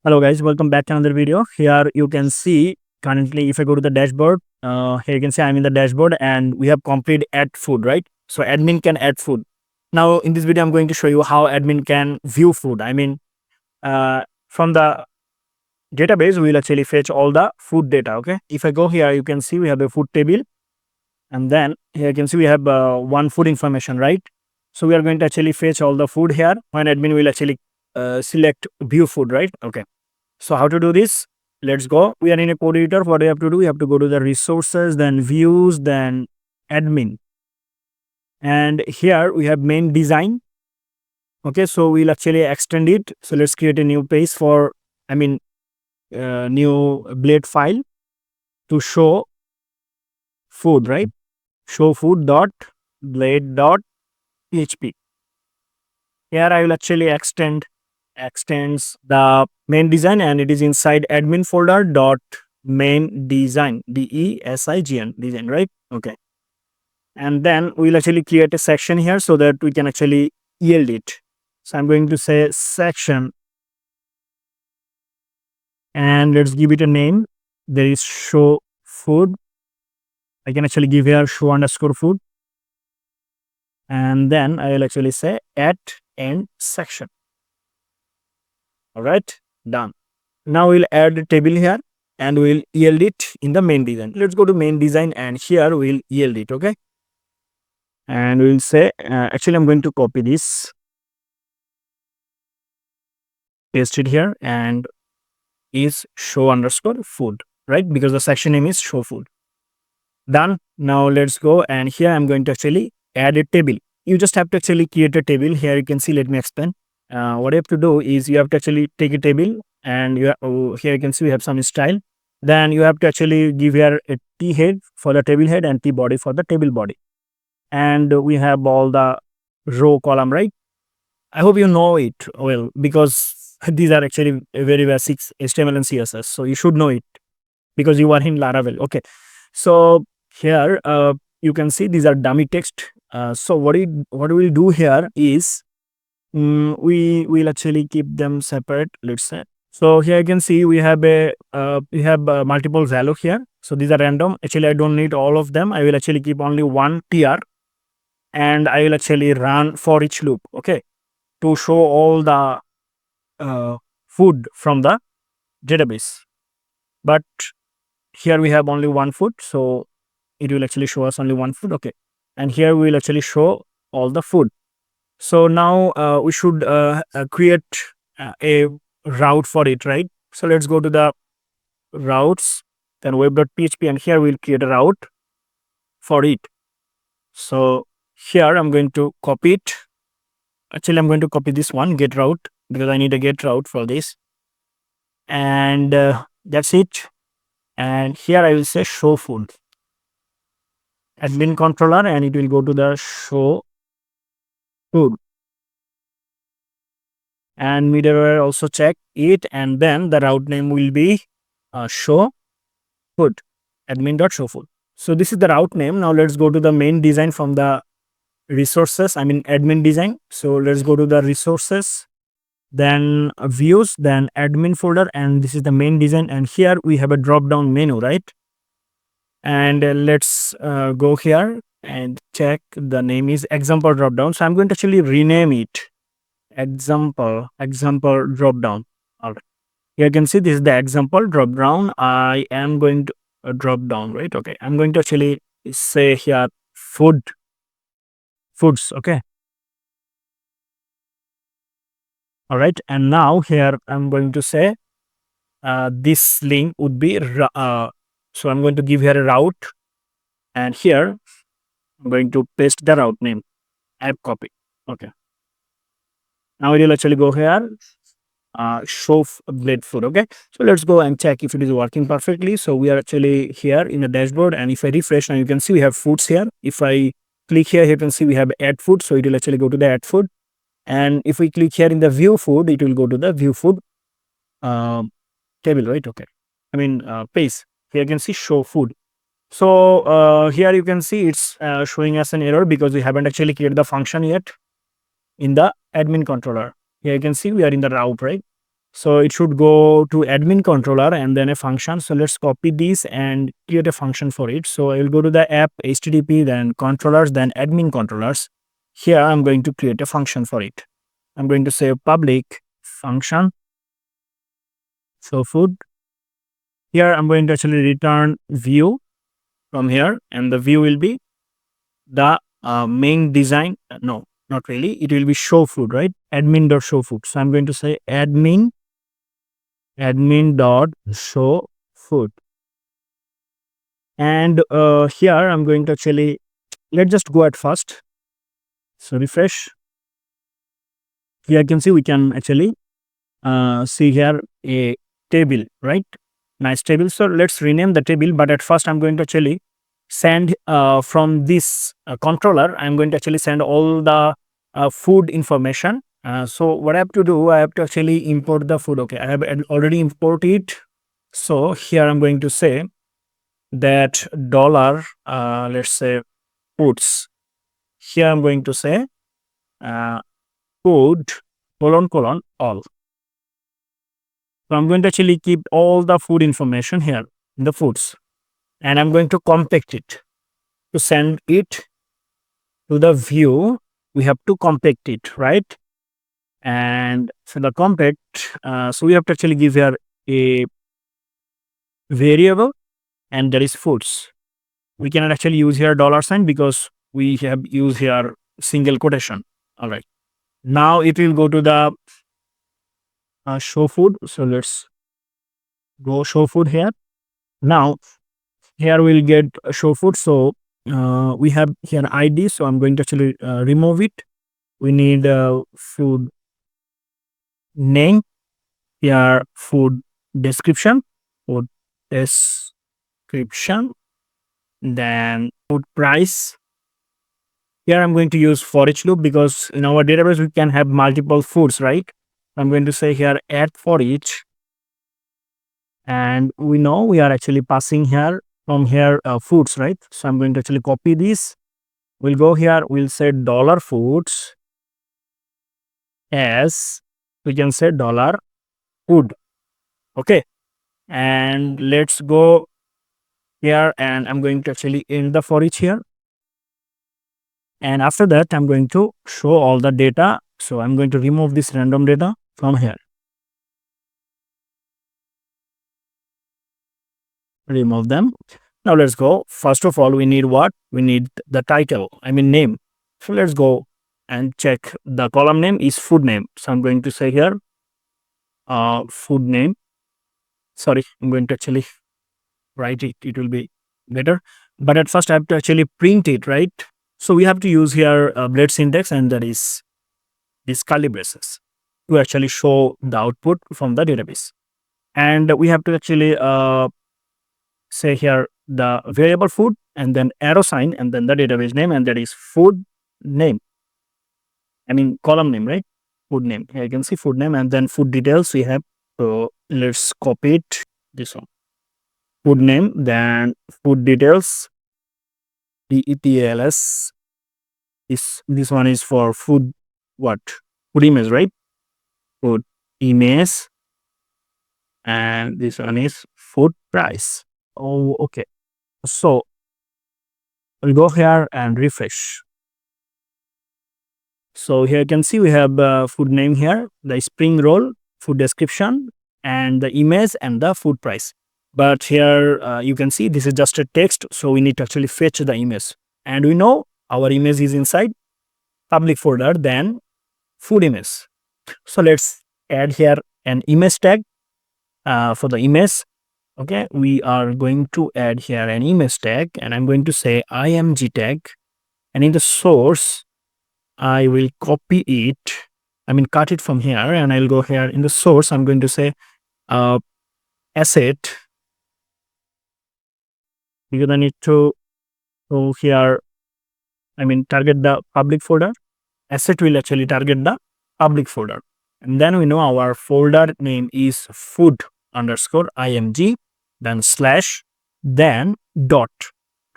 Hello guys, welcome back to another video. Here you can see currently if I go to the dashboard, here you can see I'm in the dashboard and we have complete add food, right? So admin can add food. Now in this video, I'm going to show you how admin can view food. From the database, we'll actually fetch all the food data, okay? If I go here, you can see we have the food table and then here you can see we have one food information, right? So we are going to actually fetch all the food here when admin will actually select view food, right? Okay. So how to do this? Let's go. We are in a code editor. What do you have to do? You have to go to the resources, then views, then admin. And here we have main design. Okay, so we'll actually extend it. So let's create a new page for, new blade file to show food, right? Show food dot blade dot php. Here I will actually extends the main design and it is inside admin folder dot main design design design, right? Okay, and then we'll actually create a section here so that we can actually yield it. So I'm going to say section and let's give it a name. There is show food. I can actually give here show underscore food and then I will actually say at end section. All right, done. Now we'll add a table here and we'll yield it in the main design. Let's go to main design and here we'll yield it, okay? And we'll say, actually I'm going to copy this, paste it here and is show underscore food, right? Because the section name is show food. Done. Now let's go and here I'm going to actually add a table. You just have to actually create a table. Here you can see, let me explain. What you have to do is you have to actually take a table and here you can see we have some style. Then you have to actually give here a T head for the table head and T body for the table body. And we have all the row column, right? I hope you know it well because these are actually very basic HTML and CSS. So you should know it because you are in Laravel. Okay. So here you can see these are dummy text. So what we'll do here is we will actually keep them separate, let's say. So here you can see we have multiple value here. So these are random. Actually, I don't need all of them. I will actually keep only one tr and I will actually run for each loop, okay, to show all the food from the database. But here we have only one food, so it will actually show us only one food, okay. And here we will actually show all the food. So now we should create a route for it, right? So let's go to the routes, then web.php, and here we'll create a route for it. So here I'm going to copy it. Actually, I'm going to copy this one, get route, because I need a get route for this. And that's it. And here I will say show food. Admin controller, and it will go to the show food. And middleware also check it, and then the route name will be show food, admin.show food. So this is the route name. Now let's go to the main design from the resources, admin design. So let's go to the resources, then views, then admin folder, and this is the main design. And here we have a drop down menu, right? And let's go here and check the name is example drop down. So I'm going to actually rename it example drop down. All right, here you can see this is the example drop down. I am going to drop down, right? Okay, I'm going to actually say here foods, okay. All right, and now here I'm going to say this link would be so I'm going to give here a route, and here I'm going to paste the route name, app copy, okay. Now it will actually go here, show blade food, okay. So let's go and check if it is working perfectly. So we are actually here in the dashboard, and if I refresh now, you can see we have foods here. If I click here, you can see we have add food, so it will actually go to the add food. And if we click here in the view food, it will go to the view food table, right? Okay, page. Here you can see show food. So here you can see it's showing us an error because we haven't actually created the function yet in the admin controller. Here you can see we are in the route, right? So it should go to admin controller and then a function. So let's copy this and create a function for it. So I will go to the app HTTP, then controllers, then admin controllers. Here I'm going to create a function for it. I'm going to say public function. So food. Here I'm going to actually return view from here, and the view will be the main design. No, not really. It will be show food, right? Admin dot show food. So I'm going to say admin dot show food. And here I'm going to actually, let's just go at first. So refresh. Here you can see we can actually see here a table, right? Nice table. So let's rename the table. But at first I'm going to actually send from this controller, I'm going to actually send all the food information. So what I have to do, I have to actually import the food. Okay, I have already imported it. So here I'm going to say that dollar, let's say foods. Here I'm going to say food colon all. So I'm going to actually keep all the food information here in the foods, and I'm going to compact it to send it to the view. We have to compact it, right? And so the compact, so we have to actually give here a variable, and that is foods. We cannot actually use here dollar sign because we have used here single quotation. All right. Now it will go to the show food. So let's go show food here. Now here we'll get show food. So we have here ID. So I'm going to actually remove it. We need food name, here food description, food description, then food price. Here I'm going to use for each loop because in our database we can have multiple foods, right? I'm going to say here add for each, and we know we are actually passing here from here foods, right? So I'm going to actually copy this. We'll go here, we'll say dollar foods as, we can say dollar food. Okay, and let's go here, and I'm going to actually end the for each here. And after that, I'm going to show all the data. So I'm going to remove this random data from here. Remove them. Now let's go. First of all, we need what? We need the title, I mean name. So let's go and check the column name is food name. So I'm going to say here food name. Sorry, I'm going to actually write it. It will be better. But at first I have to actually print it, right? So we have to use here blade syntax, and that is these curly braces to actually show the output from the database. And we have to actually say here the variable food and then arrow sign and then the database name, and that is food name. I mean column name, right? Food name. Here you can see food name, and then food details we have. So let's copy it. This one. Food name, then food details. DETLS. This one is for food, what? Food image, right? Food image. And this one is food price. Oh, okay. So we'll go here and refresh. So here you can see we have food name here, the spring roll, food description, and the image and the food price. But here you can see this is just a text, so we need to actually fetch the image. And we know our image is inside public folder, then food image. So let's add here an image tag for the image. Okay, we are going to add here an image tag, and I'm going to say img tag, and in the source I will copy it, I mean cut it from here, and I'll go here in the source. I'm going to say asset, because I need to go here, I mean target the public folder. Asset will actually target the public folder, and then we know our folder name is food underscore img, then slash, then dot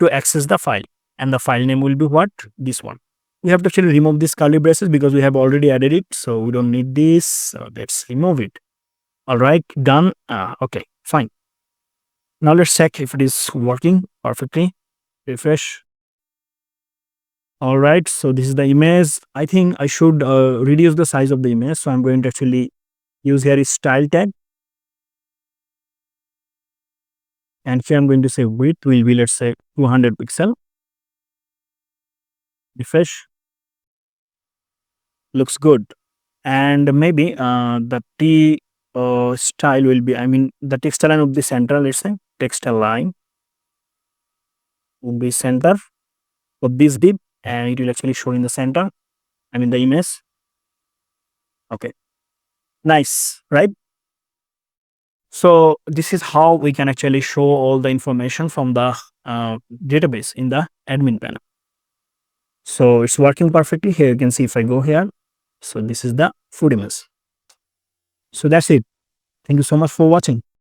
to access the file, and the file name will be what? This one. We have to actually remove this curly braces because we have already added it, so we don't need this. So let's remove it. All right, done. Okay, fine. Now let's check if it is working perfectly. Refresh. All right, so this is the image. I think I should reduce the size of the image. So I'm going to actually use here is style tag. And here I'm going to say width will be, let's say, 200 pixel. Refresh. Looks good. And maybe the T style will be, I mean, the text line of the center, let's say, text line will be center of this div, and it will actually show in the center, I mean, the image. Okay, nice, right? So this is how we can actually show all the information from the database in the admin panel. So it's working perfectly. Here you can see if I go here. So this is the food image. So that's it. Thank you so much for watching.